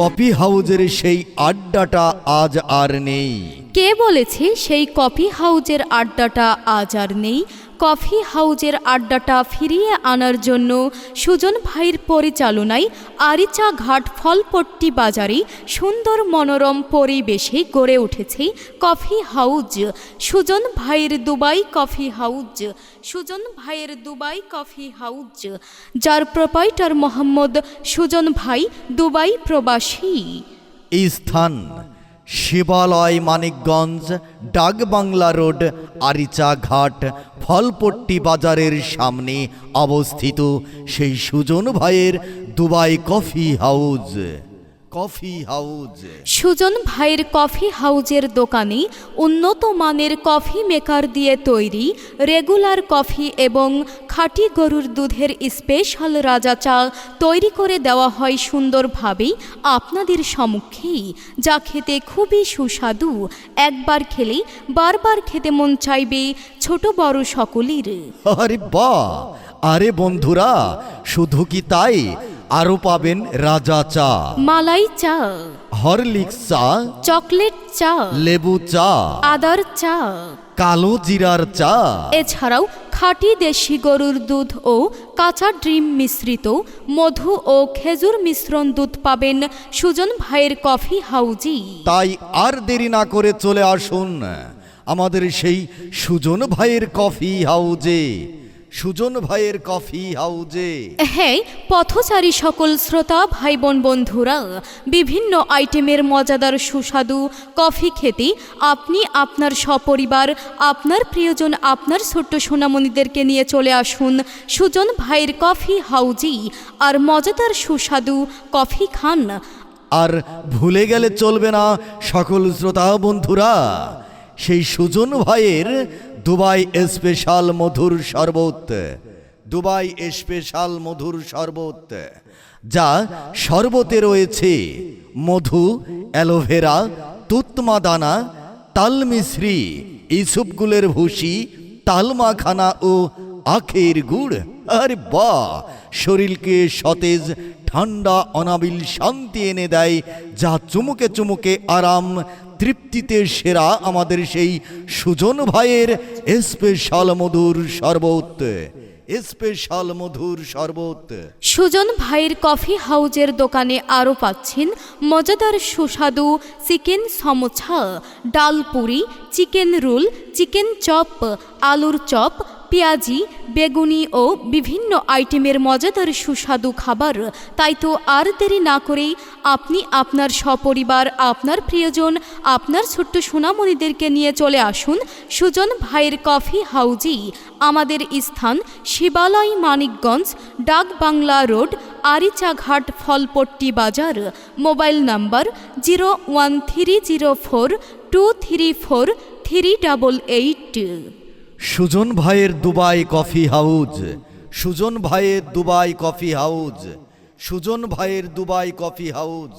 Coffee হাউজের সেই আড্ডাটা আজ আর নেই। কে বলেছে সেই কফি হাউজের আড্ডাটা আজ আর নেই? কফি হাউজের আড্ডাটা ফিরিয়ে আনার জন্য সুজন ভাইয়ের পরিচালনায় আরিচা ঘাট ফলপট্টি বাজারে সুন্দর মনোরম পরিবেশে গড়ে উঠেছে কফি হাউজ। সুজন ভাইয়ের দুবাই কফি হাউজ। সুজন ভাইয়ের দুবাই কফি হাউজ, যার প্রোপাইটার মোহাম্মদ সুজন ভাই দুবাই প্রবাসী। এই স্থান শিবালয়, মানিকগঞ্জ, ডাকবাংলা রোড, আরিচা ঘাট ফলপট্টি বাজারের সামনে অবস্থিত সেই সুজন ভাইয়ের Dubai coffee house. Coffee house Sujan ভাইয়ের কফি হাউজের দোকানে উন্নত মানের কফি মেকার দিয়ে তৈরি রেগুলার কফি এবং খাঁটি গরুর দুধের স্পেশাল রাজা চা তৈরি করে দেওয়া হয় সুন্দরভাবেই আপনাদের সম্মুখে, যা খেতে খুবই সুস্বাদু। একবার খেলেই বারবার খেতে মন চাইবে ছোট বড় সকলের। আরে বাহ! আরে বন্ধুরা, শুধু কি তাই, আরো পাবেন রাজা চা, মালাই চা, হরলিক্স চা, চকলেট চা, লেবু চা, আদার চা, কালো জিরার চা, এছাড়াও খাঁটি দেশি গরুর দুধ ও কাঁচা ডিম মিশ্রিত মধু ও খেজুর মিশ্রণ দুধ পাবেন সুজন ভাইয়ের কফি হাউজে। তাই আর দেরি না করে চলে আসুন আমাদের সেই সুজন ভাইয়ের কফি হাউজে। সুজন ভাইয়ের কফি হাউজে। হ্যাঁ, পথচারী সকল শ্রোতা ভাই বোন বন্ধুরা, বিভিন্ন আইটেমের মজাদার সুস্বাদু কফি খেতে আপনি আপনার সপরিবার, আপনার প্রিয়জন, আপনার ছোট্ট সোনামণিদেরকে নিয়ে চলে আসুন সুজন ভাইয়ের কফি হাউজে আর মজাদার সুস্বাদু কফি খান। আর ভুলে গেলে চলবে না সকল শ্রোতা বন্ধুরা, সেই সুজন ভাইয়ের দুবাই স্পেশাল মধুর শরবত। দুবাই স্পেশাল মধুর শরবত, যা শরবতে রয়েছে মধু, অ্যালোভেরা, তুতমা দানা, তালমিশ্রি, ইসুপগুলের ভুসি, তালমাখানা ও আখের গুড়। আরে বাহ! শরীরকে সতেজ, ঠান্ডা, অনাবিল শান্তি এনে দেয়, যা চুমুকে চুমুকে আরাম, তৃপ্তিতে সেরা আমাদের সেই সুজন ভাইয়ের স্পেশাল মধুর শরবত। স্পেশাল মধুর শরবত। সুজন ভাইয়ের কফি হাউজের দোকানে আরও পাচ্ছেন মজাদার সুস্বাদু চিকেন সমোসা, ডাল Puri, chicken roll, chicken chop, আলুর চপ, পেঁয়াজি, বেগুনি ও বিভিন্ন আইটেমের মজাদার সুস্বাদু খাবার। তাই তো আর দেরি না করেই আপনি আপনার সপরিবার, আপনার প্রিয়জন, আপনার ছোট্ট সোনামণিদেরকে নিয়ে চলে আসুন সুজন ভাইয়ের কফি হাউজে। আমাদের স্থান শিবালয়, মানিকগঞ্জ, ডাকবাংলা রোড, আরিচা ঘাট ফলপট্টি বাজার। Mobile number 01304234388। সুজন ভাইয়ের দুবাই কফি হাউজ। সুজন ভাইয়ের দুবাই কফি হাউজ। সুজন ভাইয়ের দুবাই কফি হাউজ।